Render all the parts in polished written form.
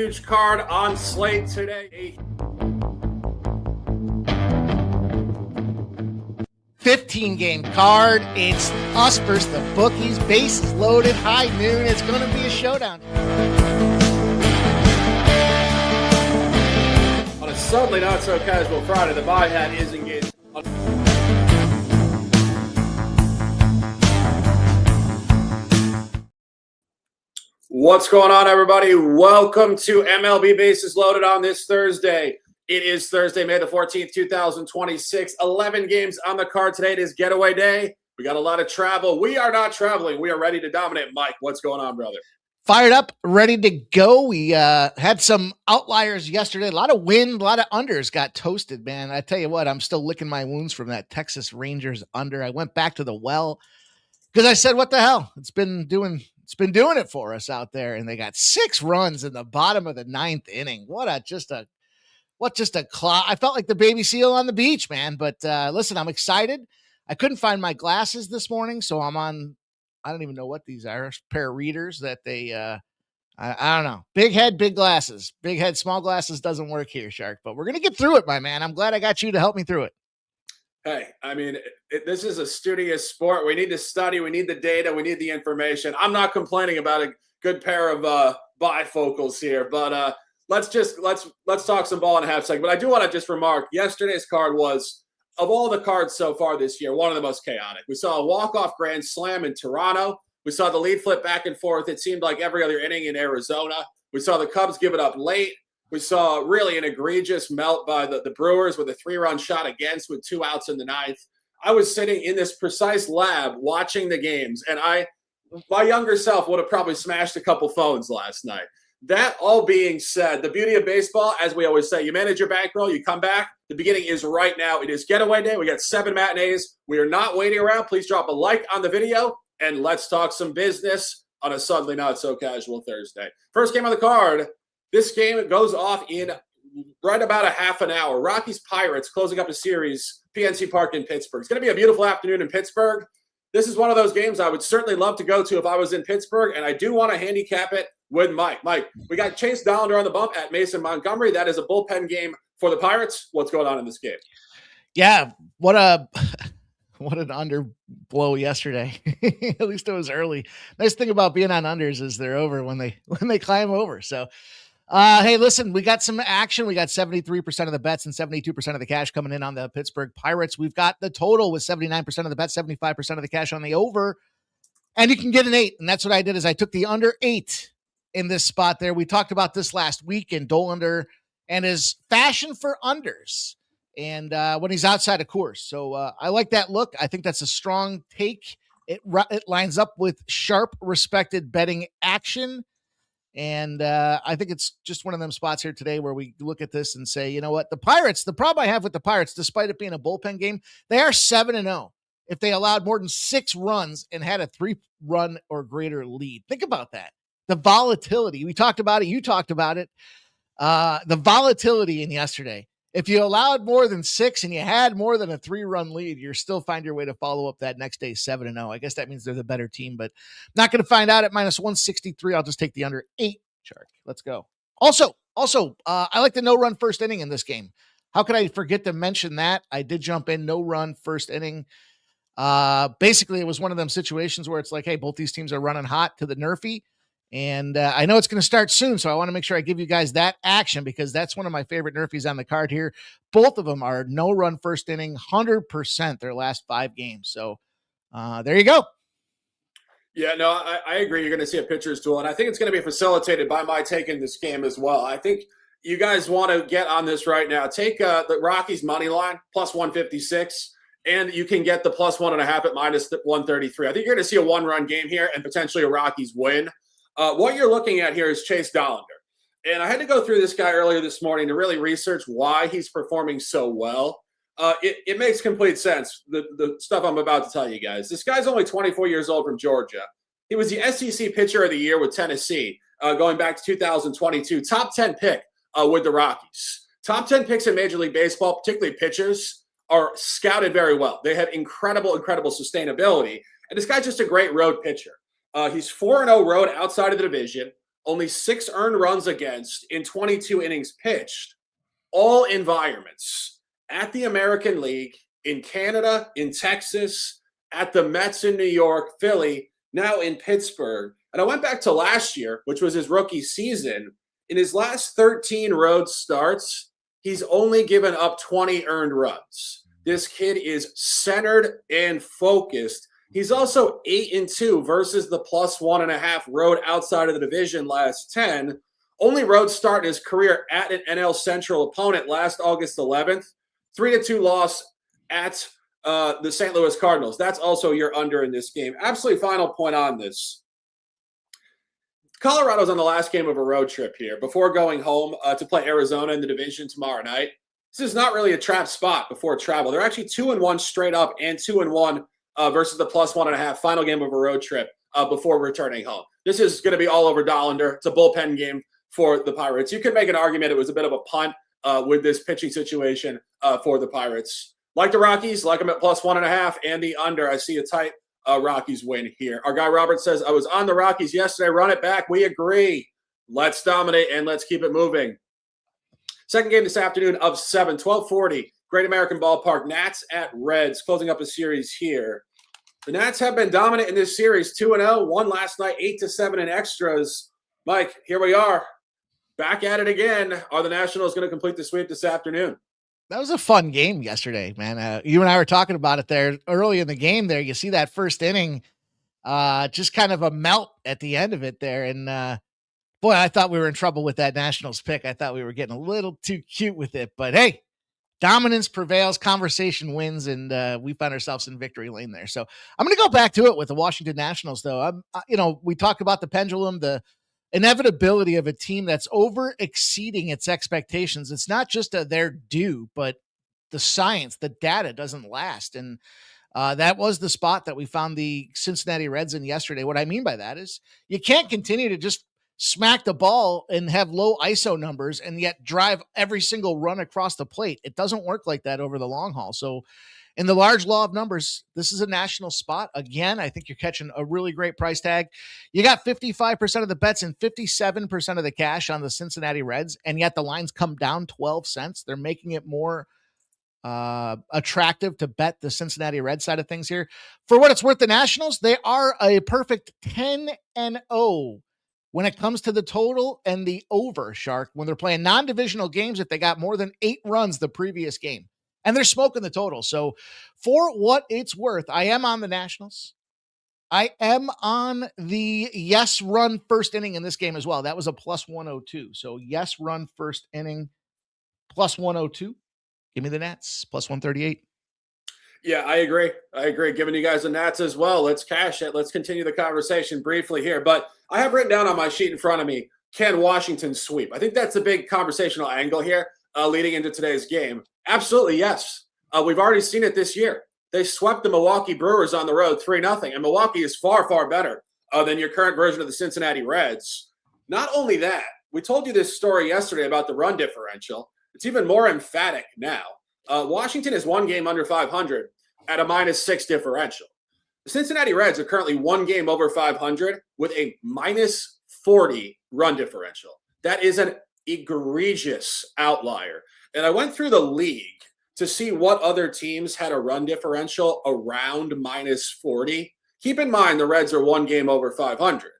huge card on Slate today. 15-game card. It's us versus the bookies. Bases loaded, high noon. It's going to be a showdown. On a suddenly not so casual Friday, the buy hat is engaged. What's going on, everybody? Welcome to MLB Bases Loaded on this Thursday. It is Thursday, May the 14th, 2026. 11 games on the card today. It is getaway day. We got a lot of travel. We are not traveling. We are ready to dominate. Mike, what's going on, brother? Fired up, ready to go. We had some outliers yesterday. A lot of wind, a lot of unders got toasted, man. I tell you what, I'm still licking my wounds from that Texas Rangers under. I went back to the well because I said, what the hell? It's been doing it for us out there. And they got 6 runs in the bottom of the 9th inning. Just a clock. I felt like the baby seal on the beach, man. But listen, I'm excited. I couldn't find my glasses this morning, so I'm on, I don't even know what these are, a pair of readers that they, I don't know. Big head, big glasses. Big head, small glasses doesn't work here, Shark. But we're going to get through it, my man. I'm glad I got you to help me through it. Hey, I mean, this is a studious sport. We need to study. We need the data. We need the information. I'm not complaining about a good pair of bifocals here, but let's talk some ball in a half second. But I do want to just remark, yesterday's card was, of all the cards so far this year, one of the most chaotic. We saw a walk-off grand slam in Toronto. We saw the lead flip back and forth. It seemed like every other inning in Arizona. We saw the Cubs give it up late. We saw really an egregious melt by the Brewers with a 3-run shot against with 2 outs in the 9th. I was sitting in this precise lab watching the games, and my younger self would have probably smashed a couple phones last night. That all being said, the beauty of baseball, as we always say, you manage your bankroll, you come back. The beginning is right now. It is getaway day. We got 7 matinees. We are not waiting around. Please drop a like on the video, and let's talk some business on a suddenly not so casual Thursday. First game on the card. This game goes off in right about a half an hour. Rockies Pirates closing up a series, PNC Park in Pittsburgh. It's going to be a beautiful afternoon in Pittsburgh. This is one of those games I would certainly love to go to if I was in Pittsburgh, and I do want to handicap it with Mike. Mike, we got Chase Dollander on the bump at Mason Montgomery. That is a bullpen game for the Pirates. What's going on in this game? Yeah, what an underblow yesterday. At least it was early. Nice thing about being on unders is they're over when they climb over. So hey, listen, we got some action. We got 73% of the bets and 72% of the cash coming in on the Pittsburgh Pirates. We've got the total with 79% of the bets, 75% of the cash on the over, and you can get an 8. And that's what I did is I took the under 8 in this spot there. We talked about this last week in Dollander and his fashion for unders and when he's outside of course. So I like that look. I think that's a strong take. It lines up with sharp, respected betting action. And I think it's just one of them spots here today where we look at this and say, you know what, the Pirates, the problem I have with the Pirates, despite it being a bullpen game, they are 7-0 if they allowed more than 6 runs and had a 3-run or greater lead. Think about that. The volatility. We talked about it. You talked about it. The volatility in yesterday. If you allowed more than 6 and you had more than a 3-run lead, you still find your way to follow up that next day 7-0. I guess that means they're the better team, but not going to find out at -163. I'll just take the under 8, Shark. Let's go. Also, I like the no-run first inning in this game. How could I forget to mention that? I did jump in no-run first inning. Basically, it was one of them situations where it's like, hey, both these teams are running hot to the nerfy. And I know it's going to start soon, so I want to make sure I give you guys that action because that's one of my favorite nerfies on the card here. Both of them are no-run first inning, 100% their last 5 games. So there you go. Yeah, no, I agree. You're going to see a pitcher's duel, and I think it's going to be facilitated by my take in this game as well. I think you guys want to get on this right now. Take the Rockies money line, +156, and you can get the +1.5 at -133. I think you're going to see a 1-run game here and potentially a Rockies win. What you're looking at here is Chase Dollander. And I had to go through this guy earlier this morning to really research why he's performing so well. It makes complete sense, the stuff I'm about to tell you guys. This guy's only 24 years old from Georgia. He was the SEC Pitcher of the Year with Tennessee going back to 2022. Top 10 pick with the Rockies. Top 10 picks in Major League Baseball, particularly pitchers, are scouted very well. They have incredible sustainability. And this guy's just a great road pitcher. He's 4-0 road outside of the division, only 6 earned runs against in 22 innings pitched, all environments at the American League, in Canada, in Texas, at the Mets in New York, Philly, now in Pittsburgh. And I went back to last year, which was his rookie season. In his last 13 road starts, he's only given up 20 earned runs. This kid is centered and focused. He's also 8-2 versus the +1.5 road outside of the division last 10. Only road start in his career at an NL Central opponent last August 11th. 3-2 loss at the St. Louis Cardinals. That's also your under in this game. Absolutely final point on this. Colorado's on the last game of a road trip here before going home to play Arizona in the division tomorrow night. This is not really a trap spot before travel. They're actually 2-1 straight up and 2-1 versus the +1.5 final game of a road trip before returning home. This is going to be all over Dollander. It's a bullpen game for the Pirates. You could make an argument it was a bit of a punt with this pitching situation for the Pirates. Like the Rockies, like them at +1.5 and the under. I see a tight Rockies win here. Our guy Robert says, I was on the Rockies yesterday. Run it back. We agree. Let's dominate and let's keep it moving. Second game this afternoon of 7, 12:40, Great American Ballpark. Nats at Reds, closing up a series here. The Nats have been dominant in this series, 2-0, won last night, 8-7 in extras. Mike, here we are, back at it again. Are the Nationals going to complete the sweep this afternoon? That was a fun game yesterday, man. You and I were talking about it there early in the game there. You see that first inning, just kind of a melt at the end of it there. And boy, I thought we were in trouble with that Nationals pick. I thought we were getting a little too cute with it. But hey, dominance prevails, conversation wins, and we found ourselves in victory lane there. So I'm going to go back to it with the Washington Nationals, though. We talked about the pendulum, the inevitability of a team that's over exceeding its expectations. It's not just they're due, but the science, the data doesn't last. And that was the spot that we found the Cincinnati Reds in yesterday. What I mean by that is you can't continue to just smack the ball and have low ISO numbers and yet drive every single run across the plate. It doesn't work like that over the long haul. So in the large law of numbers, this is a national spot. Again, I think you're catching a really great price tag. You got 55% of the bets and 57% of the cash on the Cincinnati Reds, and yet the lines come down 12 cents. They're making it more attractive to bet the Cincinnati Reds side of things here. For what it's worth, the Nationals, they are a perfect 10-0 when it comes to the total and the over, Shark, when they're playing non-divisional games, if they got more than 8 runs the previous game. And they're smoking the total. So for what it's worth, I am on the Nationals. I am on the yes run first inning in this game as well. That was a +102. So yes run first inning +102. Give me the Nats +138. Yeah, I agree. Giving you guys the Nats as well. Let's cash it. Let's continue the conversation briefly here. But I have written down on my sheet in front of me, can Washington sweep? I think that's a big conversational angle here leading into today's game. Absolutely, yes. We've already seen it this year. They swept the Milwaukee Brewers on the road 3-0, and Milwaukee is far, far better than your current version of the Cincinnati Reds. Not only that, we told you this story yesterday about the run differential. It's even more emphatic now. Washington is 1 game under 500 at a -6 differential. The Cincinnati Reds are currently 1 game over 500 with a -40 run differential. That is an egregious outlier. And I went through the league to see what other teams had a run differential around -40. Keep in mind the Reds are 1 game over 500.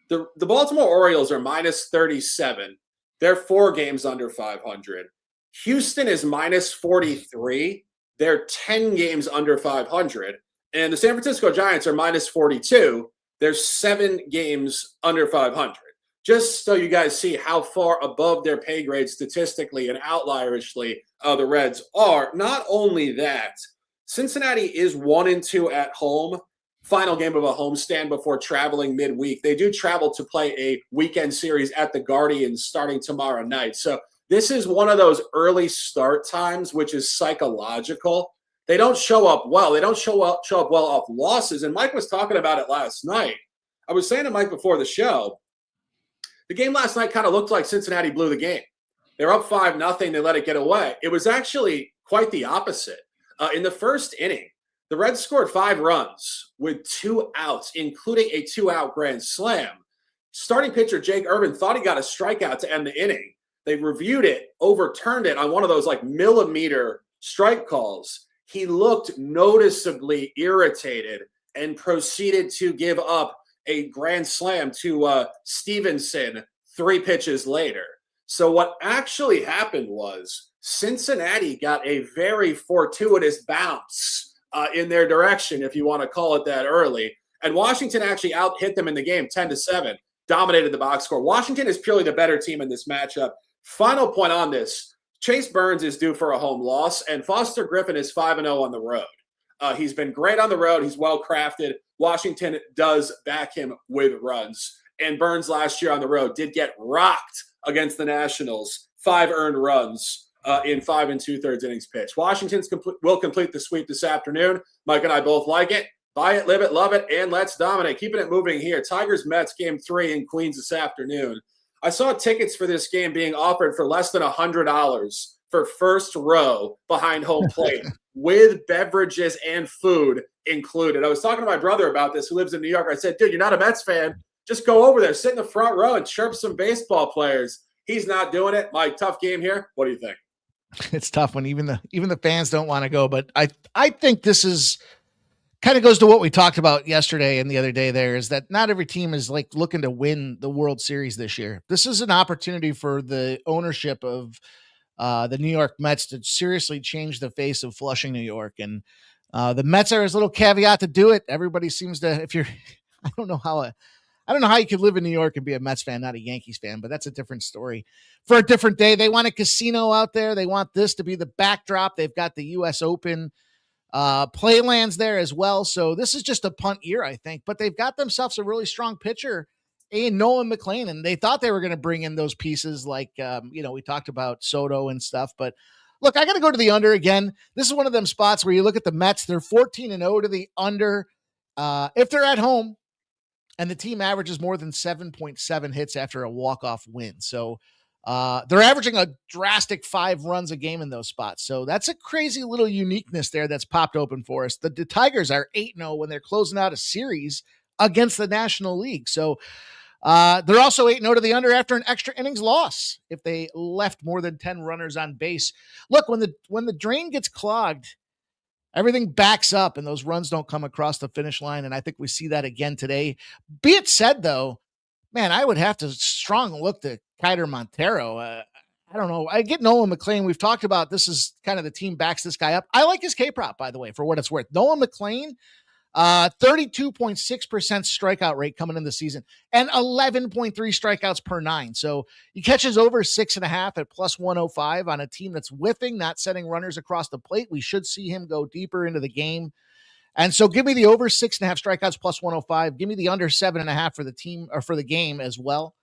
The Baltimore Orioles are -37. They're 4 games under 500. Houston is -43. They're 10 games under 500. And the San Francisco Giants are -42. They're 7 games under 500. Just so you guys see how far above their pay grade statistically and outlierishly the Reds are. Not only that, Cincinnati is 1-2 at home. Final game of a homestand before traveling midweek. They do travel to play a weekend series at the Guardians starting tomorrow night. So this is one of those early start times, which is psychological. They don't show up well. They don't show up well off losses. And Mike was talking about it last night. I was saying to Mike before the show, the game last night kind of looked like Cincinnati blew the game. They're up 5-0. They let it get away. It was actually quite the opposite. In the first inning, the Reds scored 5 runs with 2 outs, including a 2-out grand slam. Starting pitcher Jake Irvin thought he got a strikeout to end the inning. They reviewed it, overturned it on one of those like millimeter strike calls. He looked noticeably irritated and proceeded to give up a grand slam to Stevenson 3 pitches later. So what actually happened was Cincinnati got a very fortuitous bounce in their direction, if you want to call it that early. And Washington actually out-hit them in the game 10-7, dominated the box score. Washington is purely the better team in this matchup. Final point on this, Chase Burns is due for a home loss, and Foster Griffin is 5-0 on the road. He's been great on the road. He's well-crafted. Washington does back him with runs. And Burns last year on the road did get rocked against the Nationals, 5 earned runs in 5 2/3 innings pitched. Washington's will complete the sweep this afternoon. Mike and I both like it. Buy it, live it, love it, and let's dominate. Keeping it moving here. Tigers-Mets game 3 in Queens this afternoon. I saw tickets for this game being offered for less than $100 for first row behind home plate with beverages and food included. I was talking to my brother about this who lives in New York. I said, dude, you're not a Mets fan. Just go over there, sit in the front row and chirp some baseball players. He's not doing it. Mike, tough game here. What do you think? It's tough when even the fans don't want to go, but I think this is kind of goes to what we talked about yesterday and the other day there is that not every team is like looking to win the World Series this year. This is an opportunity for the ownership of the New York Mets to seriously change the face of Flushing, New York. And the Mets are his little caveat to do it. Everybody seems to, if you're, I don't know how you could live in New York and be a Mets fan, not a Yankees fan, but that's a different story for a different day. They want a casino out there. They want this to be the backdrop. They've got the US Open playlands there as well. So this is just a punt year, I think, but they've got themselves a really strong pitcher in Nolan McLean. And they thought they were going to bring in those pieces like, we talked about Soto and stuff, but look, I got to go to the under again. This is one of them spots where you look at the Mets, they're 14-0 to the under. If they're at home and the team averages more than 7.7 hits after a walk-off win. So they're averaging a drastic 5 runs a game in those spots. So that's a crazy little uniqueness there that's popped open for us. The Tigers are 8-0 when they're closing out a series against the National League. So they're also 8-0 to the under after an extra innings loss if they left more than 10 runners on base. Look, when the drain gets clogged, everything backs up and those runs don't come across the finish line. And I think we see that again today. Be it said, though, man, I would have to strong look to Kiter Montero. I don't know. I get Nolan McLean. We've talked about this is kind of the team backs this guy up. I like his K-prop, by the way, for what it's worth. Nolan McLean, 32.6% strikeout rate coming in the season and 11.3 strikeouts per 9. So he catches over 6.5 at plus 105 on a team that's whiffing, not setting runners across the plate. We should see him go deeper into the game. And so give me the over 6.5 strikeouts plus 105. Give me the under 7.5 for the team or for the game as well,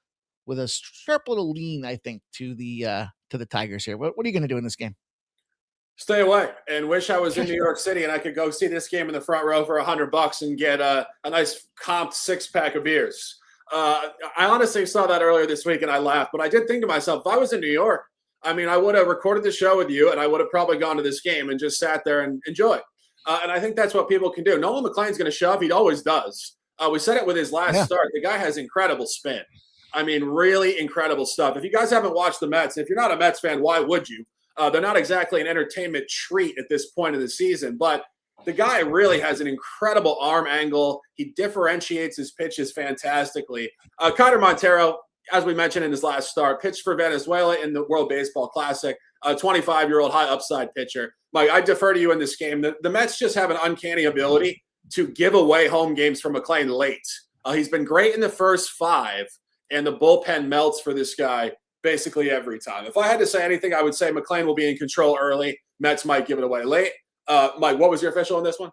with a sharp little lean, I think, to the Tigers here. What are you going to do in this game? Stay away and wish I was in New York City and I could go see this game in the front row for $100 and get a nice comped 6-pack of beers. I honestly saw that earlier this week and I laughed, but I did think to myself, if I was in New York, I mean, I would have recorded the show with you and I would have probably gone to this game and just sat there and enjoyed. And I think that's what people can do. Nolan McLean's going to shove. He always does. We said it with his last start. The guy has incredible spin. I mean, really incredible stuff. If you guys haven't watched the Mets, if you're not a Mets fan, why would you? They're not exactly an entertainment treat at this point of the season, but the guy really has an incredible arm angle. He differentiates his pitches fantastically. Kiter Montero, as we mentioned in his last start, pitched for Venezuela in the World Baseball Classic, a 25-year-old high upside pitcher. Mike, I defer to you in this game. The Mets just have an uncanny ability to give away home games for McLean late. He's been great in the first 5, and the bullpen melts for this guy basically every time. If I had to say anything, I would say McLean will be in control early. Mets might give it away late. Mike, what was your official on this one?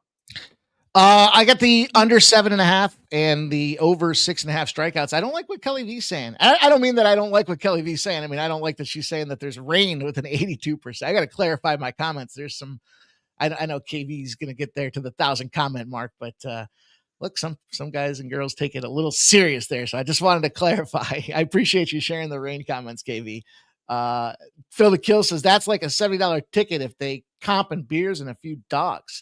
I got the under 7.5 and the over 6.5 strikeouts. I don't like what Kelly V's saying. I don't mean that I don't like what Kelly V's saying. I mean, I don't like that she's saying that there's rain with an 82%. I got to clarify my comments. There's some, I know KV's going to get there to the 1,000 comment mark, but look, some guys and girls take it a little serious there. So I just wanted to clarify. I appreciate you sharing the rain comments, KV. Phil the Kill says that's like a $70 ticket if they comp and beers and a few dogs.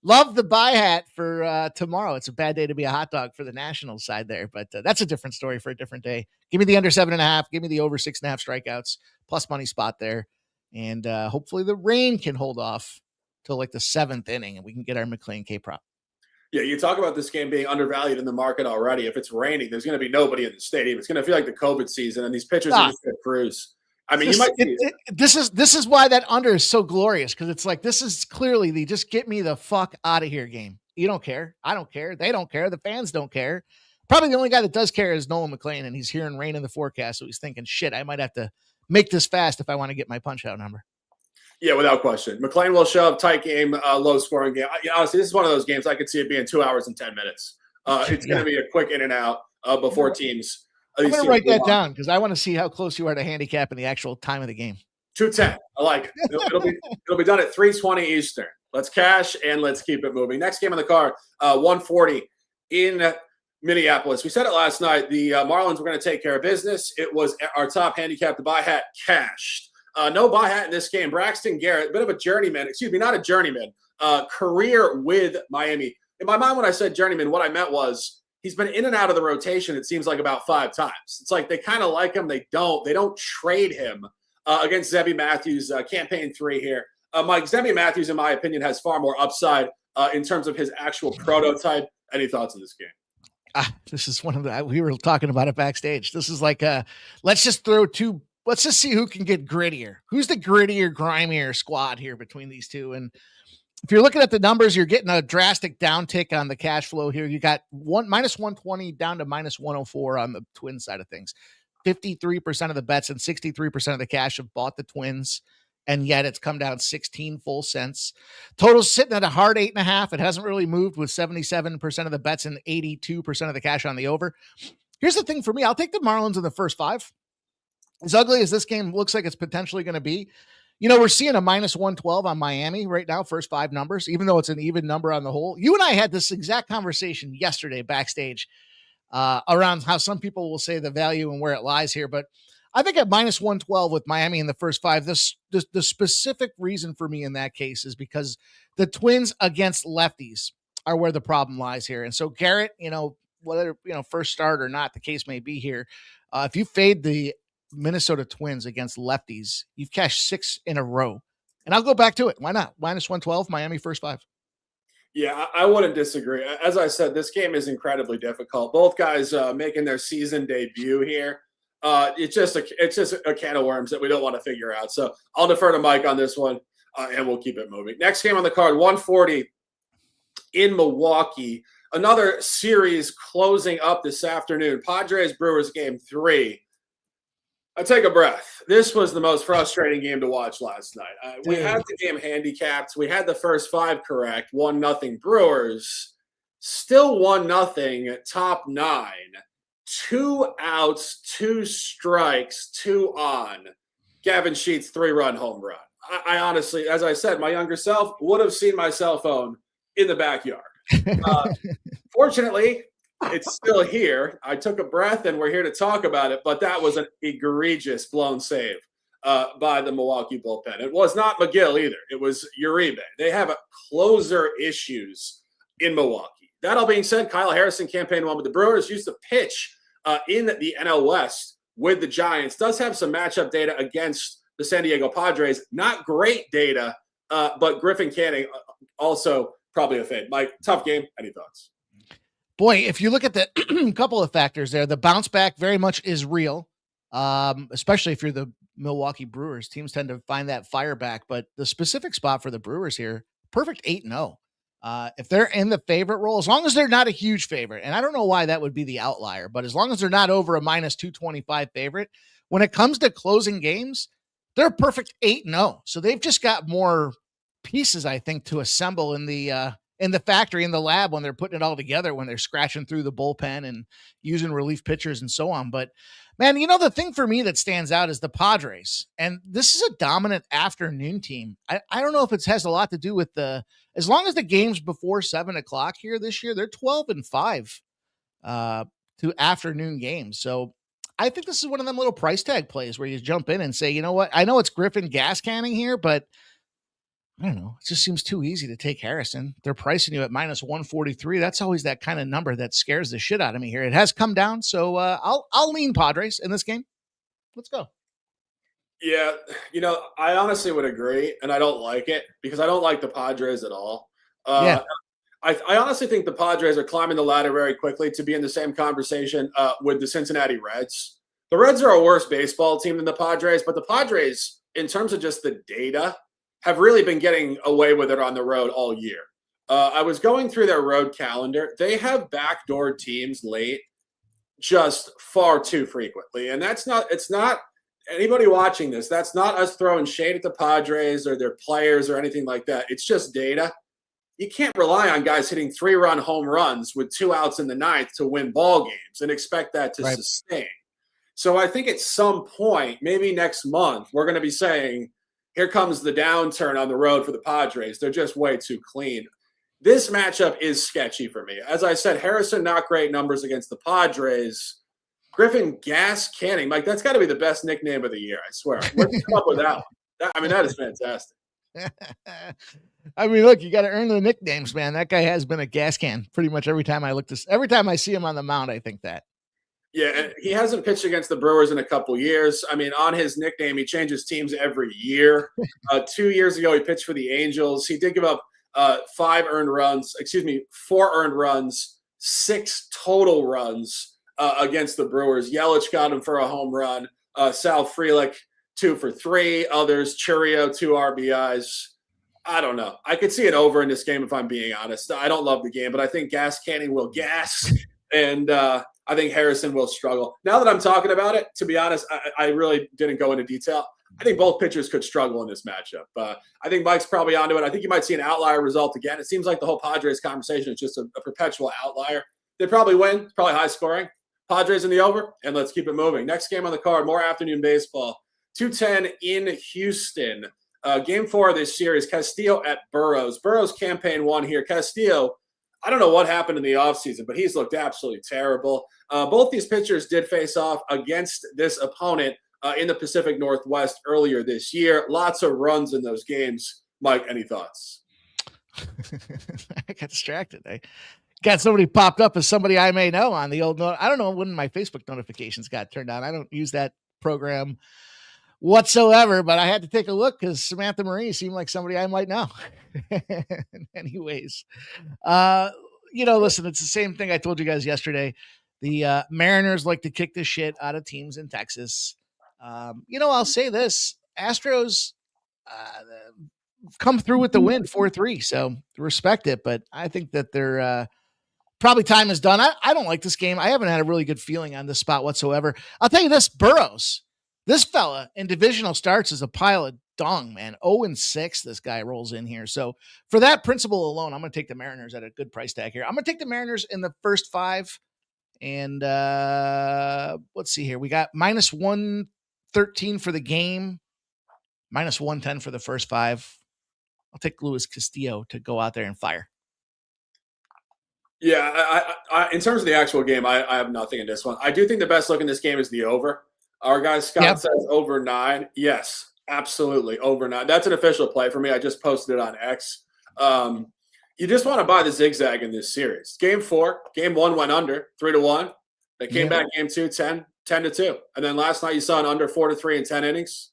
love the buy hat for tomorrow. It's a bad day to be a hot dog for the Nationals side there, but that's a different story for a different day. Give me the under 7.5. Give me the over 6.5 strikeouts plus money spot there. And hopefully the rain can hold off till like the 7th inning and we can get our McLean K prop. Yeah, you talk about this game being undervalued in the market already. If it's raining, there's going to be nobody in the stadium. It's going to feel like the COVID season, and these pitchers are just going to cruise. I mean, this is why that under is so glorious, because it's like this is clearly the just get me the fuck out of here game. You don't care. I don't care. They don't care. The fans don't care. Probably the only guy that does care is Nolan McLean, and he's hearing rain in the forecast, so he's thinking, shit, I might have to make this fast if I want to get my punch out number. Yeah, without question. McLean will show up, tight game, low scoring game. Honestly, this is one of those games I could see it being 2 hours and 10 minutes. It's going to be a quick in and out before teams. I'm going to write that down because I want to see how close you are to handicap in the actual time of the game. 2:10. I like it. It'll be done at 3:20 Eastern. Let's cash and let's keep it moving. Next game on the card, 140 in Minneapolis. We said it last night. The Marlins were going to take care of business. It was our top handicap. The buy hat cashed. No buy hat in this game. Braxton Garrett, a bit of a journeyman. Excuse me, not a journeyman. Career with Miami. In my mind, when I said journeyman, what I meant was he's been in and out of the rotation, it seems like about 5 times. It's like they kind of like him. They don't trade him against Zebby Matthews, campaign 3 here. Mike, Zebby Matthews, in my opinion, has far more upside in terms of his actual prototype. Any thoughts on this game? This is one of the, we were talking about it backstage. This is like, let's just see who can get grittier. Who's the grittier, grimier squad here between these two? And if you're looking at the numbers, you're getting a drastic downtick on the cash flow here. You got minus 120 down to minus 104 on the Twins side of things. 53% of the bets and 63% of the cash have bought the Twins, and yet it's come down 16 full cents. Total's sitting at a hard 8.5. It hasn't really moved with 77% of the bets and 82% of the cash on the over. Here's the thing for me. I'll take the Marlins in the first 5. As ugly as this game looks like it's potentially going to be, we're seeing a minus 112 on Miami right now, first 5 numbers, even though it's an even number on the whole. You and I had this exact conversation yesterday backstage around how some people will say the value and where it lies here. But I think at minus 112 with Miami in the first 5, the specific reason for me in that case is because the Twins against lefties are where the problem lies here. And so Garrett, whether, first start or not, the case may be here. If you fade the Minnesota Twins against lefties, you've cashed 6 in a row. And I'll go back to it. Why not? Minus 112, Miami first 5. Yeah, I wouldn't disagree. As I said, this game is incredibly difficult. Both guys making their season debut here. It's just a can of worms that we don't want to figure out. So I'll defer to Mike on this one, and we'll keep it moving. Next game on the card, 140 in Milwaukee. Another series closing up this afternoon. Padres-Brewers game 3. I take a breath. This was the most frustrating game to watch last night. We had the game handicapped. We had the first 5 correct. 1-0 Brewers. Still 1-0. Top 9. 2 outs, 2 strikes, 2 on. Gavin Sheets 3-run home run. I honestly, as I said, my younger self would have seen my cell phone in the backyard. Fortunately, it's still here. I took a breath, and we're here to talk about it, but that was an egregious blown save by the Milwaukee bullpen. It was not McGill either. It was Uribe. They have closer issues in Milwaukee. That all being said, Kyle Harrison, campaign 1 with the Brewers, used to pitch in the NL West with the Giants. Does have some matchup data against the San Diego Padres. Not great data, but Griffin Canning also probably a fade. Mike, tough game. Any thoughts? Boy, if you look at the couple of factors there, the bounce back very much is real, especially if you're the Milwaukee Brewers. Teams tend to find that fire back, but the specific spot for the Brewers here, perfect 8-0. If they're in the favorite role, as long as they're not a huge favorite, and I don't know why that would be the outlier, but as long as they're not over a minus 225 favorite, when it comes to closing games, they're a perfect 8-0. So they've just got more pieces, I think, to assemble in the factory, in the lab, when they're putting it all together, when they're scratching through the bullpen and using relief pitchers and so on. But man, the thing for me that stands out is the Padres. And this is a dominant afternoon team. I don't know if it has a lot to do with as long as the game's before 7:00 here this year, they're 12-5 to afternoon games. So I think this is one of them little price tag plays where you jump in and say, you know what? I know it's Griffin gas canning here, but I don't know. It just seems too easy to take Harrison. They're pricing you at minus 143. That's always that kind of number that scares the shit out of me here. It has come down, so I'll lean Padres in this game. Let's go. Yeah, I honestly would agree, and I don't like it because I don't like the Padres at all. Yeah. I honestly think the Padres are climbing the ladder very quickly to be in the same conversation with the Cincinnati Reds. The Reds are a worse baseball team than the Padres, but the Padres, in terms of just the data, have really been getting away with it on the road all year. I was going through their road calendar. They have backdoor teams late just far too frequently. And it's not anybody watching this. That's not us throwing shade at the Padres or their players or anything like that. It's just data. You can't rely on guys hitting 3-run home runs with 2 outs in the ninth to win ball games and expect that to sustain. So I think at some point, maybe next month, we're going to be saying, here comes the downturn on the road for the Padres. They're just way too clean. This matchup is sketchy for me. As I said, Harrison, not great numbers against the Padres. Griffin gas canning. Mike, that's got to be the best nickname of the year, I swear. Where'd you come up with that one? That is fantastic. I mean, look, you got to earn the nicknames, man. That guy has been a gas can pretty much every time every time I see him on the mound, I think that. Yeah, and he hasn't pitched against the Brewers in a couple years. I mean, on his nickname, he changes teams every year. 2 years ago, he pitched for the Angels. He did give up 4 earned runs, 6 total runs against the Brewers. Yelich got him for a home run. Sal Frelick, 2 for 3. Others, Churio, 2 RBIs. I don't know. I could see it over in this game if I'm being honest. I don't love the game, but I think gas canning will gas, and I think Harrison will struggle. Now that I'm talking about it, to be honest, I really didn't go into detail. I think both pitchers could struggle in this matchup. I think Mike's probably onto it. I think you might see an outlier result again. It seems like the whole Padres conversation is just a perpetual outlier. They probably win. It's probably high scoring. Padres in the over, and let's keep it moving. Next game on the card, more afternoon baseball. 2:10 in Houston. Game 4 of this series, Castillo at Burrows. Burrows campaign 1 here. Castillo, I don't know what happened in the offseason, but he's looked absolutely terrible. Both these pitchers did face off against this opponent in the Pacific Northwest earlier this year. Lots of runs in those games. Mike, any thoughts? I got distracted. I got somebody popped up as somebody I may know on the old note. I don't know when my Facebook notifications got turned on. I don't use that program whatsoever, but I had to take a look because Samantha Marie seemed like somebody I might know. Anyways, listen, it's the same thing I told you guys yesterday. The Mariners like to kick the shit out of teams in Texas. I'll say this: Astros come through with the win 4-3, so respect it. But I think that they're probably time is done. I don't like this game. I haven't had a really good feeling on this spot whatsoever. I'll tell you this: Burrows, this fella in divisional starts is a pile of dung, man. 0-6, this guy rolls in here. So for that principle alone, I'm going to take the Mariners at a good price tag here. I'm going to take the Mariners in the first 5. And let's see here. We got minus 113 for the game, minus 110 for the first 5. I'll take Luis Castillo to go out there and fire. Yeah, I in terms of the actual game, I have nothing in this one. I do think the best look in this game is the over. Our guy Scott says over 9. Yes, absolutely, over 9. That's an official play for me. I just posted it on X. You just want to buy the zigzag in this series. Game 4, game 1 went under 3-1. They came back game 2, 10-2. And then last night you saw an under 4-3 in 10 innings.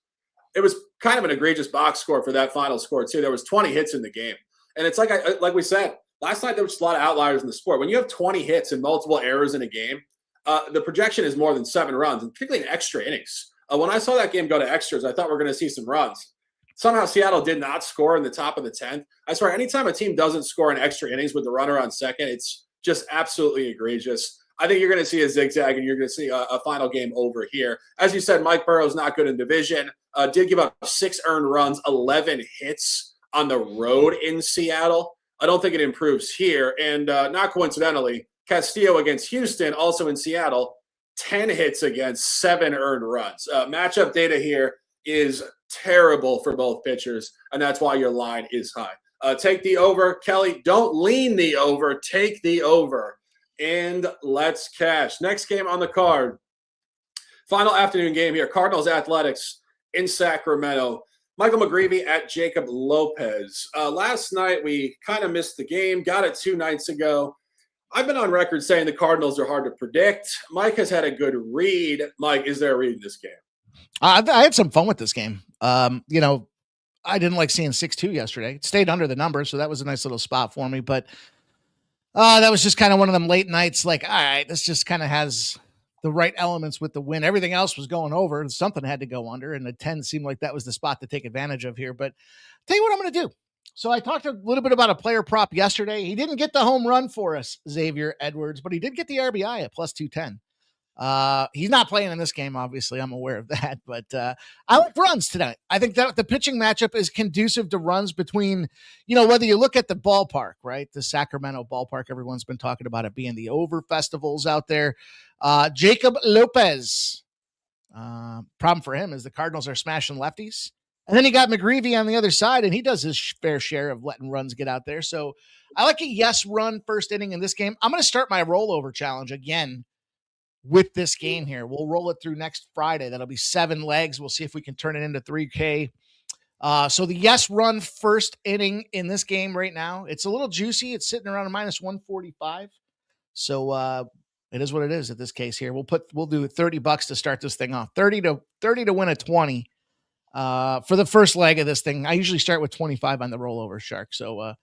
It was kind of an egregious box score for that final score too. There was 20 hits in the game. And it's like we said, last night there was just a lot of outliers in the sport. When you have 20 hits and multiple errors in a game, the projection is more than 7 runs, and particularly in extra innings. When I saw that game go to extras, I thought we were going to see some runs. Somehow Seattle did not score in the top of the 10th. I swear, anytime a team doesn't score in extra innings with the runner on second, it's just absolutely egregious. I think you're going to see a zigzag, and you're going to see a final game over here. As you said, Mike Burrow's not good in division. Did give up 6 earned runs, 11 hits on the road in Seattle. I don't think it improves here. And not coincidentally, Castillo against Houston, also in Seattle, 10 hits against, 7 earned runs. Matchup data here is terrible for both pitchers, and that's why your line is high. Take the over. Kelly, don't lean the over. Take the over. And let's cash. Next game on the card. Final afternoon game here. Cardinals Athletics in Sacramento. Michael McGreevy at Jacob Lopez. Last night, we kind of missed the game, got it 2 nights ago. I've been on record saying the Cardinals are hard to predict. Mike has had a good read. Mike, is there a read in this game? I had some fun with this game. I didn't like seeing 6-2 yesterday. It stayed under the number, so that was a nice little spot for me. But that was just kind of one of them late nights. Like, all right, this just kind of has the right elements with the win. Everything else was going over, and something had to go under. And the 10 seemed like that was the spot to take advantage of here. But tell you what I'm going to do. So I talked a little bit about a player prop yesterday. He didn't get the home run for us, Xavier Edwards, but he did get the RBI at plus 210. He's not playing in this game, obviously. I'm aware of that, but I like runs tonight. I think that the pitching matchup is conducive to runs between, whether you look at the ballpark, right? The Sacramento ballpark, everyone's been talking about it being the over festivals out there. Jacob Lopez, problem for him is the Cardinals are smashing lefties. And then you got McGreevy on the other side, and he does his fair share of letting runs get out there. So I like a yes run first inning in this game. I'm going to start my rollover challenge again with this game here. We'll roll it through next Friday. That'll be 7 legs. We'll see if we can turn it into 3K. So the yes run first inning in this game right now, it's a little juicy. It's sitting around a minus 145. So it is what it is at this case here. We'll do $30 to start this thing off. 30 to win a 20. For the first leg of this thing. I usually start with 25 on the rollover, Shark. So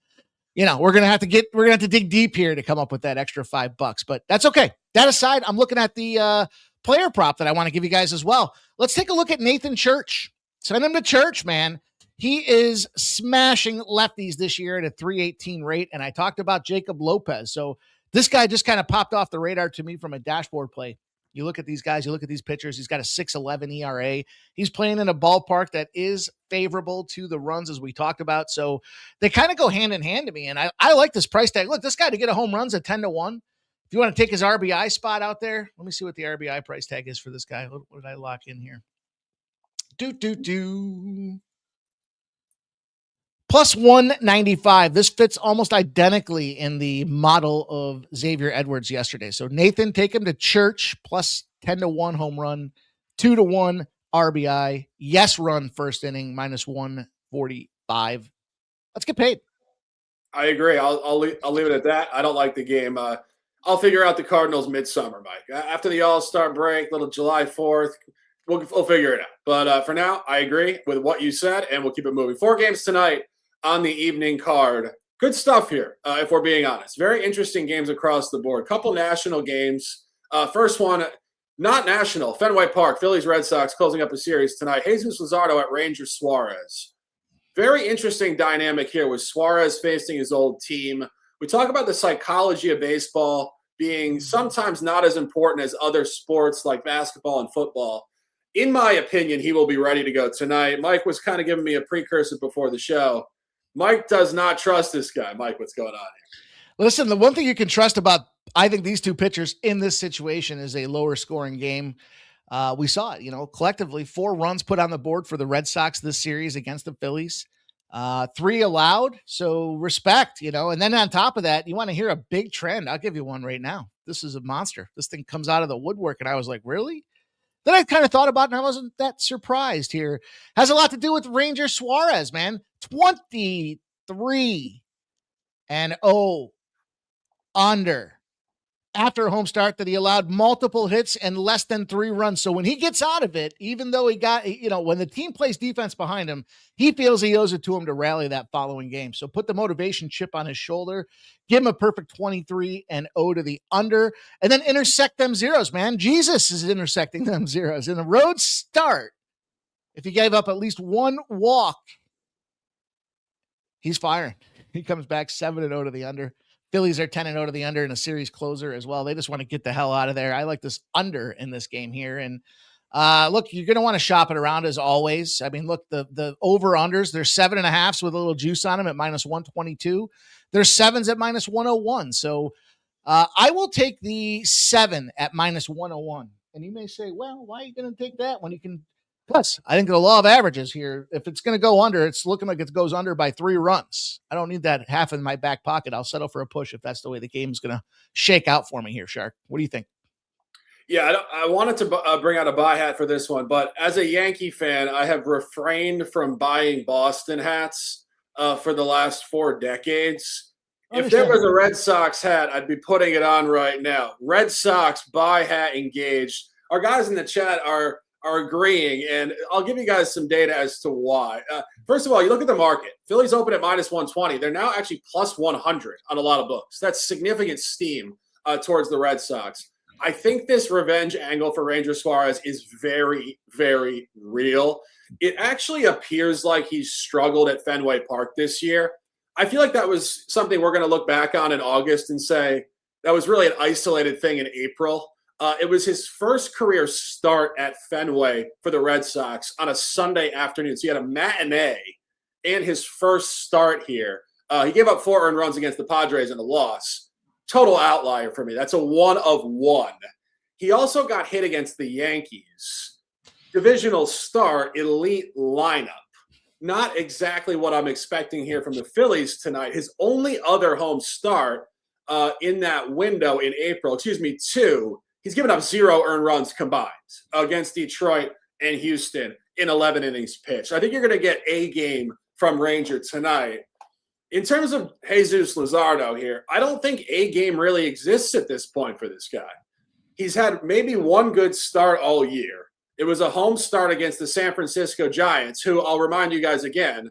we're gonna have to dig deep here to come up with that extra $5, but that's okay. That aside, I'm looking at the player prop that I want to give you guys as well. Let's take a look at Nathan Church. Send him to church, man. He is smashing lefties this year at a 318 rate. And I talked about Jacob Lopez. So this guy just kind of popped off the radar to me from a dashboard play. You look at these guys, you look at these pitchers, he's got a 6.11 ERA. He's playing in a ballpark that is favorable to the runs, as we talked about. So they kind of go hand in hand to me. And I like this price tag. Look, this guy to get a home run's at 10 to 1. If you want to take his RBI spot out there, let me see what the RBI price tag is for this guy. What did I lock in here? Plus 195. This fits almost identically in the model of Xavier Edwards yesterday. So Nathan, take him to church, plus 10 to 1 home run, 2 to 1 RBI. Yes run first inning, minus 145. Let's get paid. I agree. I'll leave it at that. I don't like the game. I'll figure out the Cardinals midsummer, Mike. After the All-Star break, little July 4th, we'll figure it out. But for now, I agree with what you said, and we'll keep it moving. 4 games tonight on the evening card. Good stuff here, if we're being honest. Very interesting games across the board. Couple national games. First one, not national. Fenway Park, Phillies Red Sox closing up a series tonight. Jesus Luzardo at Rangers Suarez. Very interesting dynamic here with Suarez facing his old team. We talk about the psychology of baseball being sometimes not as important as other sports like basketball and football. In my opinion, he will be ready to go tonight. Mike was kind of giving me a precursor before the show. Mike does not trust this guy. Mike, what's going on here? Listen, the one thing you can trust about, I think, these two pitchers in this situation is a lower scoring game. We saw it, collectively 4 runs put on the board for the Red Sox this series against the Phillies. 3 allowed. So respect, and then on top of that, you want to hear a big trend. I'll give you one right now. This is a monster. This thing comes out of the woodwork. And I was like, really? Then I kind of thought about it, and I wasn't that surprised here. Has a lot to do with Ranger Suarez, man. 23-0 under after a home start that he allowed multiple hits and less than 3 runs. So when he gets out of it, even though he got, when the team plays defense behind him, he feels he owes it to him to rally that following game. So put the motivation chip on his shoulder, give him a perfect 23-0 to the under, and then intersect them zeros, man. Jesus is intersecting them zeros in a road start. If he gave up at least 1 walk, he's firing. He comes back 7-0 to the under. Phillies are 10-0 to the under in a series closer as well. They just want to get the hell out of there. I like this under in this game here. And look, you're going to want to shop it around as always. I mean, look, the over-unders, there's 7.5s with a little juice on them at minus 122. There's 7s at minus 101. So I will take the 7 at minus 101. And you may say, well, why are you going to take that when you can? Plus, I think the law of averages here, if it's going to go under, it's looking like it goes under by 3 runs. I don't need that half in my back pocket. I'll settle for a push if that's the way the game is going to shake out for me here, Shark. What do you think? Yeah, I wanted to bring out a buy hat for this one, but as a Yankee fan, I have refrained from buying Boston hats for the last 4 decades. If there was a Understandable. Red Sox hat, I'd be putting it on right now. Red Sox buy hat engaged. Our guys in the chat are agreeing, and I'll give you guys some data as to why. First of all, you look at the market. Phillies open at minus 120. They're now actually plus 100 on a lot of books. That's significant steam towards the Red Sox. I think this revenge angle for Ranger Suarez is very, very real. It actually appears like he's struggled at Fenway Park this year. I feel like that was something we're going to look back on in August and say that was really an isolated thing in April. It was his first career start at Fenway for the Red Sox on a Sunday afternoon. So he had a matinee and his first start here. He gave up 4 earned runs against the Padres in a loss. Total outlier for me. That's a 1 of 1. He also got hit against the Yankees. Divisional start, elite lineup. Not exactly what I'm expecting here from the Phillies tonight. His only other home start in that window in April, 2, he's given up 0 earned runs combined against Detroit and Houston in 11 innings pitched. I think you're going to get a game from Ranger tonight. In terms of Jesus Luzardo here, I don't think a game really exists at this point for this guy. He's had maybe one good start all year. It was a home start against the San Francisco Giants, who I'll remind you guys again,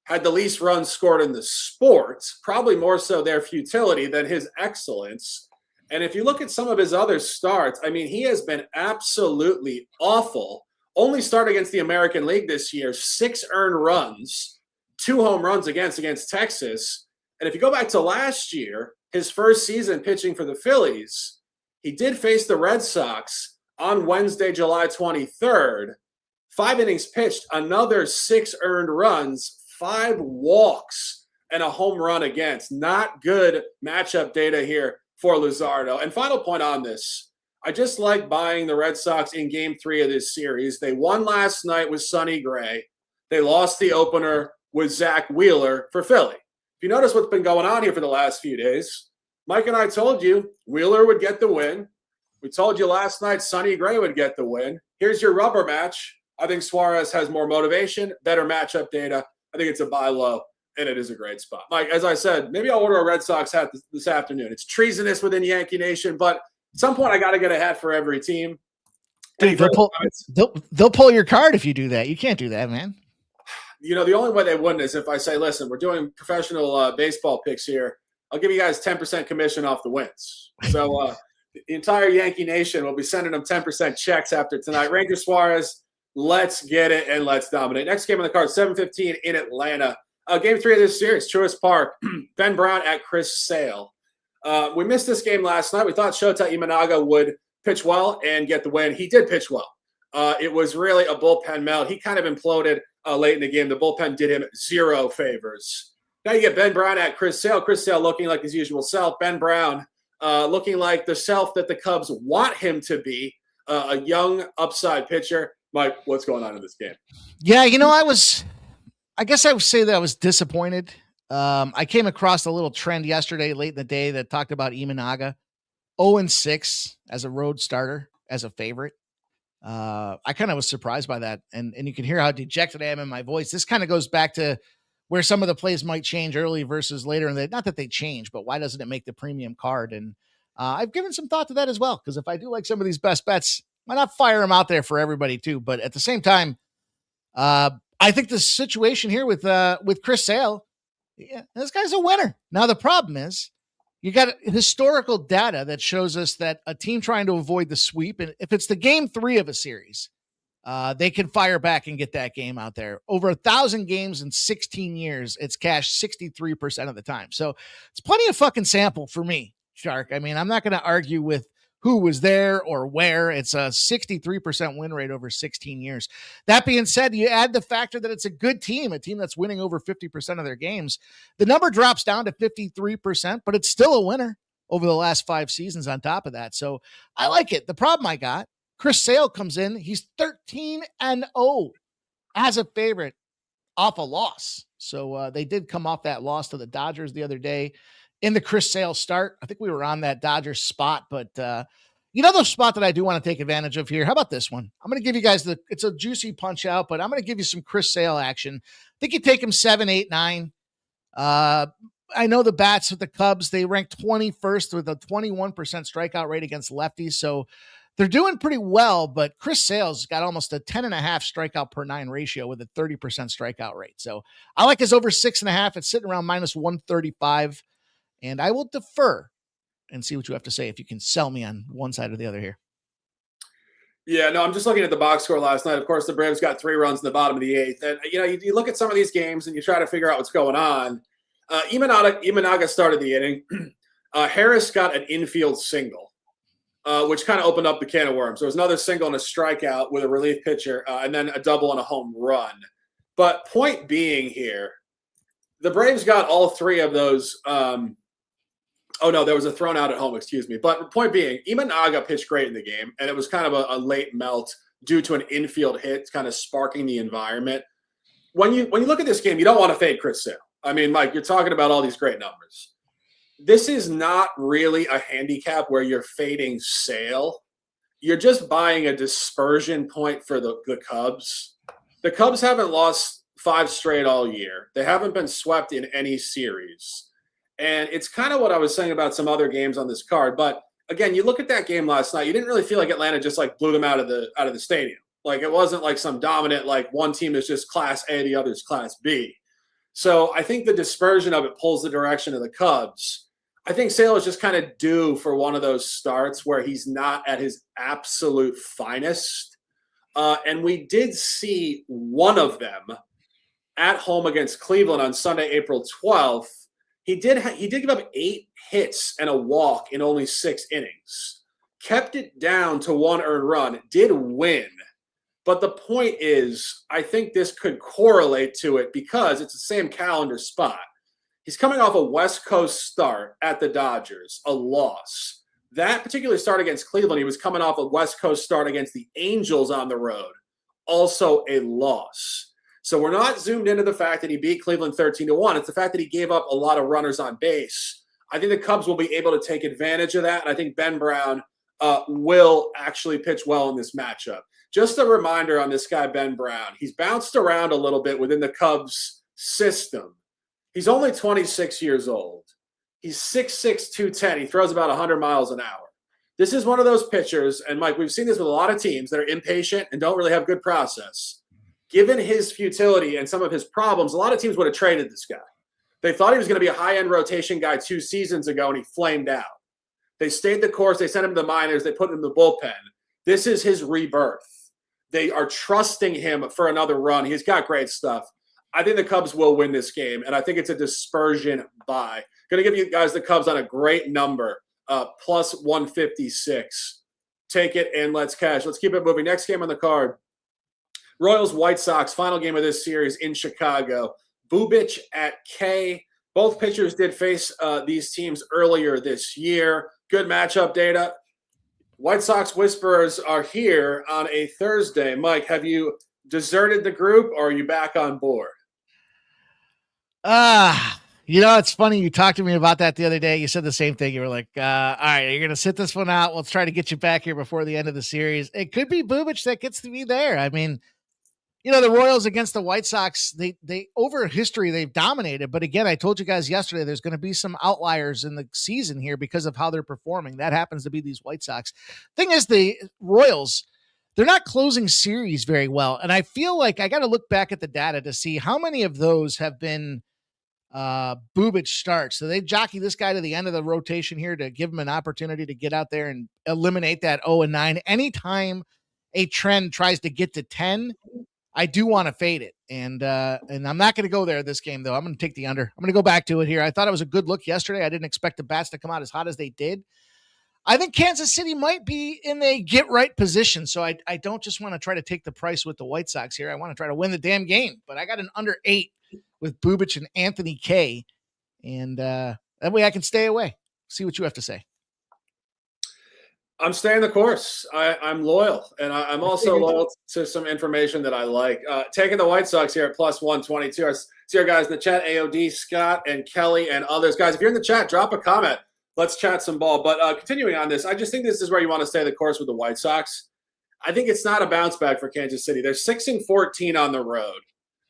had the least runs scored in the sport, probably more so their futility than his excellence. And if you look at some of his other starts, I mean, he has been absolutely awful. Only start against the American League this year, 6 earned runs. 2 home runs against Texas. And if you go back to last year, his first season pitching for the Phillies, he did face the Red Sox on Wednesday, July 23rd. 5 innings pitched, another 6 earned runs, 5 walks, and a home run against. Not good matchup data here for Luzardo. And final point on this, I just like buying the Red Sox in Game 3 of this series. They won last night with Sonny Gray. They lost the opener with Zach Wheeler for Philly. If you notice what's been going on here for the last few days, Mike and I told you Wheeler would get the win. We told you last night Sonny Gray would get the win. Here's your rubber match. I think Suarez has more motivation, better matchup data. I think it's a buy low, and it is a great spot. Mike, as I said, maybe I'll order a Red Sox hat this afternoon. It's treasonous within Yankee Nation, but at some point I got to get a hat for every team. Dude, they'll pull your card if you do that. You can't do that, man. You know, the only way they wouldn't is if I say, listen, we're doing professional baseball picks here. I'll give you guys 10% commission off the wins. So the entire Yankee Nation will be sending them 10% checks after tonight. Ranger Suarez, let's get it and let's dominate. Next game on the card, 7:15 in Atlanta. Game 3 of this series, Truist Park. Ben Brown at Chris Sale. We missed this game last night. We thought Shota Imanaga would pitch well and get the win. He did pitch well. It was really a bullpen melt. He kind of imploded late in the game. The bullpen did him 0 favors. Now you get Ben Brown at Chris Sale. Chris Sale looking like his usual self. Ben Brown looking like the self that the Cubs want him to be, a young upside pitcher. Mike, what's going on in this game? Yeah, you know, I guess I would say that I was disappointed. I came across a little trend yesterday late in the day that talked about Imanaga 0-6 as a road starter, as a favorite. I kind of was surprised by that. And you can hear how dejected I am in my voice. This kind of goes back to where some of the plays might change early versus later. And not that they change, but why doesn't it make the premium card? And I've given some thought to that as well. Because if I do like some of these best bets, why not fire them out there for everybody too? But at the same time, I think the situation here with Chris Sale, yeah, this guy's a winner. Now the problem is, you got historical data that shows us that a team trying to avoid the sweep, and if it's the game 3 of a series, they can fire back and get that game out there. Over 1,000 games in 16 years, it's cashed 63% of the time. So it's plenty of fucking sample for me, Shark. I mean, I'm not going to argue with who was there or where. It's a 63% win rate over 16 years. That being said, you add the factor that it's a good team, a team that's winning over 50% of their games. The number drops down to 53%, but it's still a winner over the last 5 seasons on top of that. So I like it. The problem I got, Chris Sale comes in. He's 13-0 as a favorite off a loss. So they did come off that loss to the Dodgers the other day in the Chris Sale start. I think we were on that Dodgers spot, but You know the spot that I do want to take advantage of here? How about this one? I'm going to give you guys it's a juicy punch out, but I'm going to give you some Chris Sale action. I think you take him 7, 8, 9. I know the bats with the Cubs, they ranked 21st with a 21% strikeout rate against lefties. So they're doing pretty well, but Chris Sale's got almost a 10.5 strikeout per 9 ratio with a 30% strikeout rate. So I like his over 6.5. It's sitting around minus 135, and I will defer and see what you have to say if you can sell me on one side or the other here. Yeah, no, I'm just looking at the box score last night. Of course, the Braves got 3 runs in the bottom of the 8th. And, you look at some of these games and you try to figure out what's going on. Imanaga started the inning. Harris got an infield single, which kind of opened up the can of worms. There was another single and a strikeout with a relief pitcher, and then a double and a home run. But point being here, the Braves got all 3 of those oh, no, there was a thrown out at home, excuse me. But point being, Imanaga pitched great in the game, and it was kind of a late melt due to an infield hit, kind of sparking the environment. When you look at this game, you don't want to fade Chris Sale. I mean, Mike, you're talking about all these great numbers. This is not really a handicap where you're fading Sale. You're just buying a dispersion point for the Cubs. The Cubs haven't lost 5 straight all year. They haven't been swept in any series. And it's kind of what I was saying about some other games on this card. But again, you look at that game last night, you didn't really feel like Atlanta just like blew them out of the stadium. Like it wasn't like some dominant, like one team is just class A, the other's class B. So I think the dispersion of it pulls the direction of the Cubs. I think Sale is just kind of due for one of those starts where he's not at his absolute finest. And we did see one of them at home against Cleveland on Sunday, April 12th. He did give up 8 hits and a walk in only 6 innings. Kept it down to 1 earned run. Did win. But the point is, I think this could correlate to it because it's the same calendar spot. He's coming off a West Coast start at the Dodgers, a loss. That particular start against Cleveland, he was coming off a West Coast start against the Angels on the road, also a loss. So we're not zoomed into the fact that he beat Cleveland 13-1. It's the fact that he gave up a lot of runners on base. I think the Cubs will be able to take advantage of that, and I think Ben Brown will actually pitch well in this matchup. Just a reminder on this guy, Ben Brown. He's bounced around a little bit within the Cubs system. He's only 26 years old. He's 6'6", 210. He throws about 100 miles an hour. This is one of those pitchers, and Mike, we've seen this with a lot of teams that are impatient and don't really have good process. Given his futility and some of his problems, a lot of teams would have traded this guy. They thought he was going to be a high-end rotation guy 2 seasons ago, and he flamed out. They stayed the course. They sent him to the minors. They put him in the bullpen. This is his rebirth. They are trusting him for another run. He's got great stuff. I think the Cubs will win this game, and I think it's a dispersion buy. Going to give you guys the Cubs on a great number, plus 156. Take it and let's cash. Let's keep it moving. Next game on the card. Royals, White Sox, final game of this series in Chicago. Bubic at K. Both pitchers did face these teams earlier this year. Good matchup data. White Sox whisperers are here on a Thursday. Mike, have you deserted the group or are you back on board? It's funny. You talked to me about that the other day. You said the same thing. You were like, all right, you're going to sit this one out. We'll try to get you back here before the end of the series. It could be Bubic that gets to be there. I mean, the Royals against the White Sox, they over history, they've dominated. But again, I told you guys yesterday, there's going to be some outliers in the season here because of how they're performing. That happens to be these White Sox. Thing is, the Royals, they're not closing series very well. And I feel like I got to look back at the data to see how many of those have been Bubic starts. So they jockey this guy to the end of the rotation here to give him an opportunity to get out there and eliminate that 0-9. Anytime a trend tries to get to 10, I do want to fade it. And I'm not going to go there this game, though. I'm going to take the under. I'm going to go back to it here. I thought it was a good look yesterday. I didn't expect the bats to come out as hot as they did. I think Kansas City might be in a get-right position, so I don't just want to try to take the price with the White Sox here. I want to try to win the damn game. But I got an under 8 with Bubic and Anthony K. And that way I can stay away. See what you have to say. I'm staying the course. I'm loyal, and I'm also loyal to some information that I like. Taking the White Sox here at plus 122. I see our guys in the chat, AOD, Scott, and Kelly, and others. Guys, if you're in the chat, drop a comment. let's chat some ball. But continuing on this, I just think this is where you want to stay the course with the White Sox. I think it's not a bounce back for Kansas City. They're 6-14 on the road.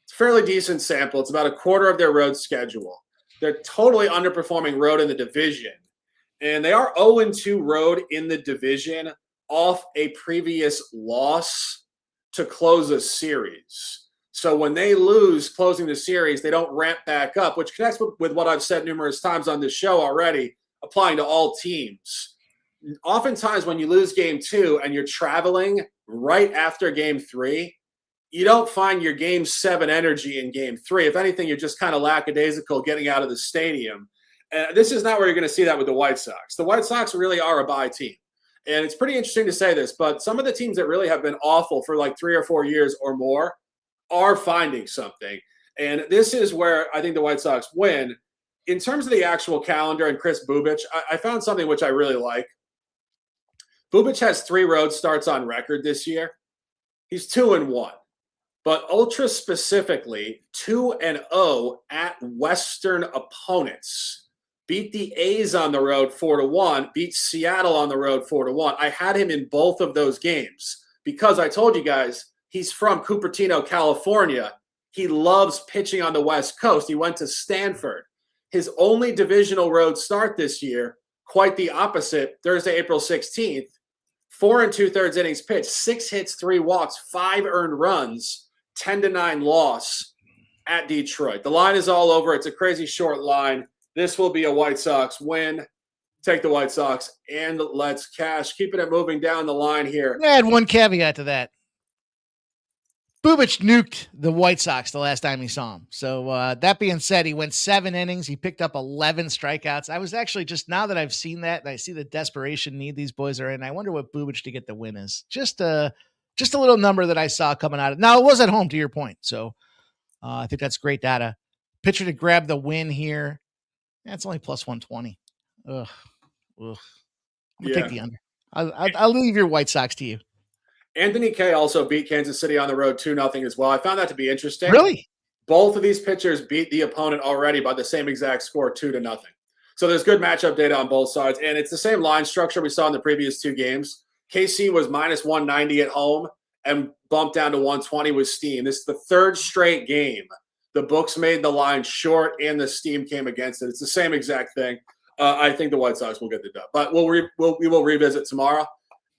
It's a fairly decent sample. It's about a quarter of their road schedule. They're totally underperforming road in the division. And they are 0-2 road in the division off a previous loss to close a series. So when they lose closing the series, they don't ramp back up, which connects with what I've said numerous times on this show already, applying to all teams. Oftentimes when you lose game 2 and you're traveling right after game 3, you don't find your game 7 energy in game 3. If anything, you're just kind of lackadaisical getting out of the stadium. This is not where you're going to see that with the White Sox. The White Sox really are a bye team. And it's pretty interesting to say this, but some of the teams that really have been awful for like 3 or 4 years or more are finding something. And this is where I think the White Sox win. In terms of the actual calendar and Chris Bubich, I found something which I really like. Bubich has 3 road starts on record this year. He's 2-1. But ultra specifically, 2-0 at Western opponents. Beat the A's on the road 4-1, beat Seattle on the road 4-1. I had him in both of those games because I told you guys he's from Cupertino, California. He loves pitching on the West Coast. He went to Stanford. His only divisional road start this year, quite the opposite, Thursday, April 16th. 4 2/3 innings pitched, 6 hits, 3 walks, 5 earned runs, 10-9 loss at Detroit. The line is all over. It's a crazy short line. This will be a White Sox win. Take the White Sox and let's cash. Keeping it moving down the line here. I had one caveat to that. Bubich nuked the White Sox the last time he saw him. So that being said, he went 7 innings. He picked up 11 strikeouts. I was actually just, now that I've seen that and I see the desperation need these boys are in, I wonder what Bubich to get the win is. Just a little number that I saw coming out of. Now, it was at home, to your point. So I think that's great data. Pitcher to grab the win here. That's only plus 120. Ugh. I'm going to take the under. I'll leave your White Sox to you. Anthony Kay also beat Kansas City on the road 2-0 as well. I found that to be interesting. Really? Both of these pitchers beat the opponent already by the same exact score, 2-0. So there's good matchup data on both sides. And it's the same line structure we saw in the previous 2 games. KC was minus 190 at home and bumped down to 120 with steam. This is the 3rd straight game. The books made the line short and the steam came against it. It's the same exact thing. I think the White Sox will get the dub. But we will revisit tomorrow,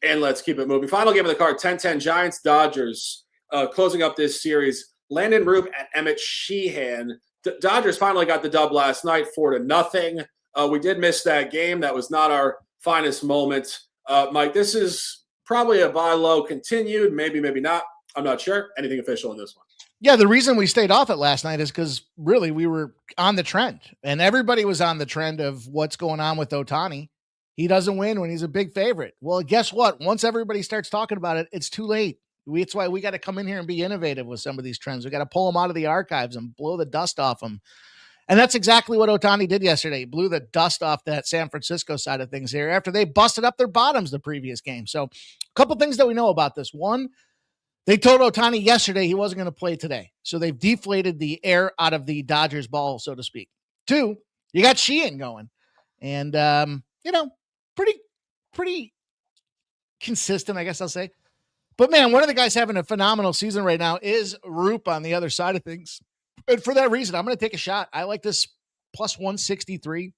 and let's keep it moving. Final game of the card, 10-10 Giants-Dodgers. Closing up this series, Landon Roop and Emmett Sheehan. Dodgers finally got the dub last night, 4-0. We did miss that game. That was not our finest moment. Mike, this is probably a buy low continued. Maybe not. I'm not sure. Anything official in this one? Yeah, the reason we stayed off it last night is because really we were on the trend, and everybody was on the trend of what's going on with Ohtani. He doesn't win when he's a big favorite. Well, guess what? Once everybody starts talking about it, it's too late. It's why we got to come in here and be innovative with some of these trends. We got to pull them out of the archives and blow the dust off them. And that's exactly what Ohtani did yesterday. He blew the dust off that San Francisco side of things here after they busted up their bottoms the previous game. So a couple things that we know about this. One, they told Ohtani yesterday he wasn't going to play today. So they've deflated the air out of the Dodgers ball, so to speak. 2, you got Sheehan going. And, pretty consistent, I guess I'll say. But, man, one of the guys having a phenomenal season right now is Roop on the other side of things. And for that reason, I'm going to take a shot. I like this plus 163.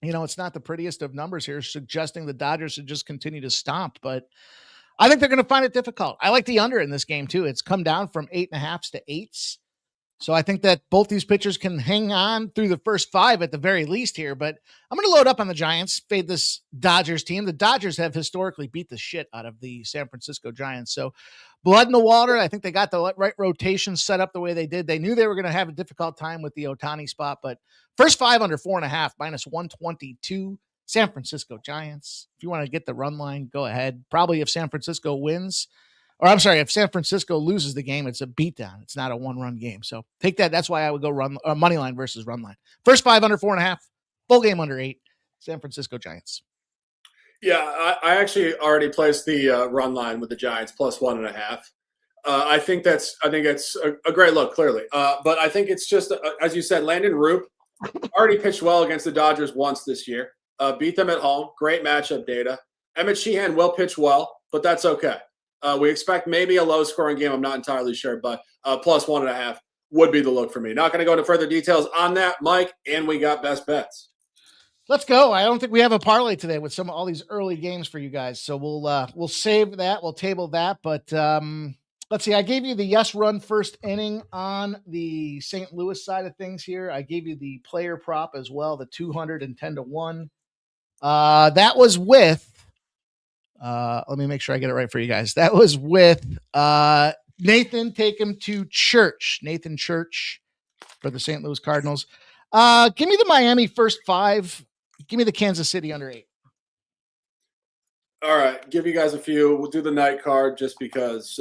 It's not the prettiest of numbers here, suggesting the Dodgers should just continue to stomp, but I think they're going to find it difficult. I like the under in this game too. It's come down from 8.5s to 8s. So I think that both these pitchers can hang on through the first 5 at the very least here, but I'm going to load up on the Giants, fade this Dodgers team. The Dodgers have historically beat the shit out of the San Francisco Giants. So blood in the water. I think they got the right rotation set up the way they did. They knew they were going to have a difficult time with the Ohtani spot, but first 5 under 4.5, minus 122. San Francisco Giants. If you want to get the run line, go ahead. Probably if San Francisco wins, if San Francisco loses the game, it's a beatdown. It's not a 1-run game. So take that. That's why I would go money line versus run line. First 5 under 4.5, full game under 8. San Francisco Giants. Yeah, I actually already placed the run line with the Giants plus 1.5. I think it's a great look, clearly. But I think it's just, as you said, Landon Roop already pitched well against the Dodgers once this year. beat them at home. Great matchup data. Emmett Sheehan will pitch well, but that's okay. We expect maybe a low-scoring game. I'm not entirely sure, but plus 1.5 would be the look for me. Not going to go into further details on that, Mike, and we got best bets. Let's go. I don't think we have a parlay today with all these early games for you guys, so we'll save that. We'll table that, but let's see. I gave you the yes run first inning on the St. Louis side of things here. I gave you the player prop as well, the 210-1. That was with. Let me make sure I get it right for you guys. That was with Nathan. Take him to church. Nathan Church for the St. Louis Cardinals. Give me the Miami first 5. Give me the Kansas City under 8. All right. Give you guys a few. We'll do the night card just because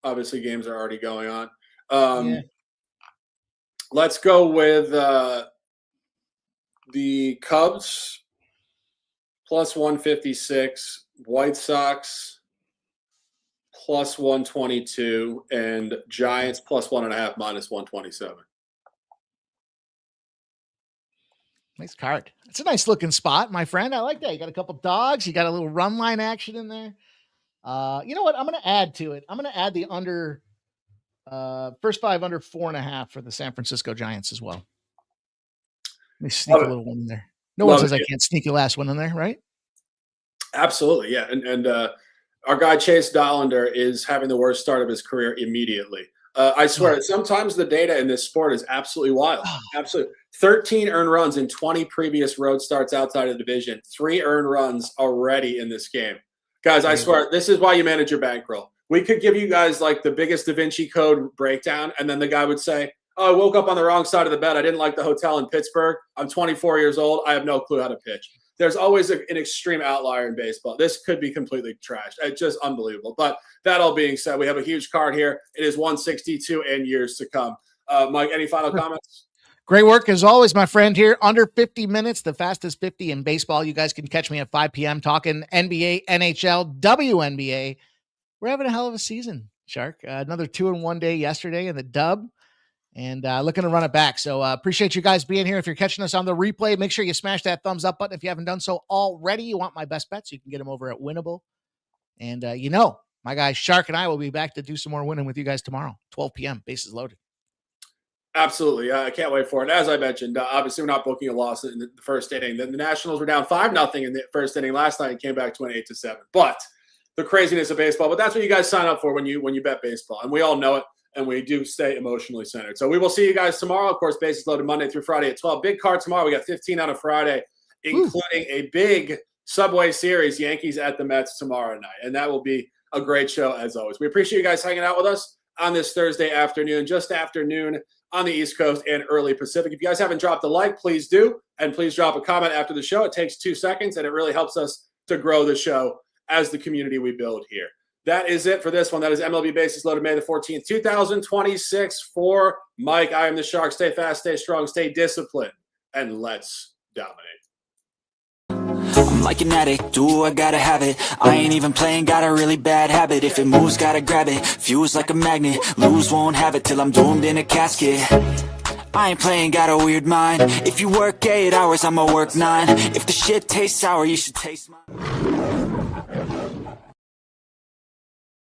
obviously games are already going on. Let's go with the Cubs plus 156, White Sox plus 122, and Giants plus 1.5 minus 127. Nice card. It's a nice looking spot, my friend. I like that. You got a couple dogs. You got a little run line action in there. You know what? I'm going to add to it. I'm going to add the under first 5 under 4.5 for the San Francisco Giants as well. Let me sneak a little one in there. No one says I can't sneak a last one in there, right? Absolutely, yeah. And our guy Chase Dollander is having the worst start of his career immediately. I swear, sometimes the data in this sport is absolutely wild. Absolutely. 13 earned runs in 20 previous road starts outside of the division. 3 earned runs already in this game. Guys, I swear, this is why you manage your bankroll. We could give you guys like the biggest Da Vinci Code breakdown, and then the guy would say, oh, I woke up on the wrong side of the bed. I didn't like the hotel in Pittsburgh. I'm 24 years old. I have no clue how to pitch. There's always an extreme outlier in baseball. This could be completely trashed. It's just unbelievable. But that all being said, we have a huge card here. It is 162 and years to come. Mike, any final comments? Great work as always, my friend here. Under 50 minutes, the fastest 50 in baseball. You guys can catch me at 5 p.m. talking NBA, NHL, WNBA. We're having a hell of a season, Shark. Another 2-in-1 day yesterday in the dub. And looking to run it back. So appreciate you guys being here. If you're catching us on the replay, make sure you smash that thumbs up button. If you haven't done so already, you want my best bets, you can get them over at Winnable. And my guy Shark and I will be back to do some more winning with you guys tomorrow, 12 p.m. Bases loaded. Absolutely. I can't wait for it. As I mentioned, obviously we're not booking a loss in the first inning. The Nationals were down 5-0 in the first inning last night and came back to win 8-7. But the craziness of baseball, but that's what you guys sign up for when you bet baseball. And we all know it. And we do stay emotionally centered. So we will see you guys tomorrow. Of course, bases loaded Monday through Friday at 12. Big card tomorrow. We got 15 on a Friday, including a big Subway Series, Yankees at the Mets tomorrow night. And that will be a great show as always. We appreciate you guys hanging out with us on this Thursday afternoon, just afternoon on the East Coast and early Pacific. If you guys haven't dropped a like, please do. And please drop a comment after the show. It takes 2 seconds, and it really helps us to grow the show as the community we build here. That is it for this one. That is MLB Bases Loaded May the 14th, 2026 for Mike. I am the Shark. Stay fast, stay strong, stay disciplined, and let's dominate. I'm like an addict, do I gotta have it. I ain't even playing, got a really bad habit. If it moves, gotta grab it, fuse like a magnet. Lose, won't have it till I'm doomed in a casket. I ain't playing, got a weird mind. If you work 8 hours, I'ma work 9. If the shit tastes sour, you should taste mine.